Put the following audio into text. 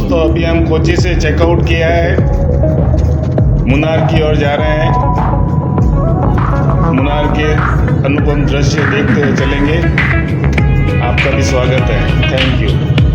दोस्तों, अभी हम कोची से चेकआउट किया है, मुन्नार की ओर जा रहे हैं। मुन्नार के अनुपम दृश्य देखते हुए चलेंगे। आपका भी स्वागत है। Thank you.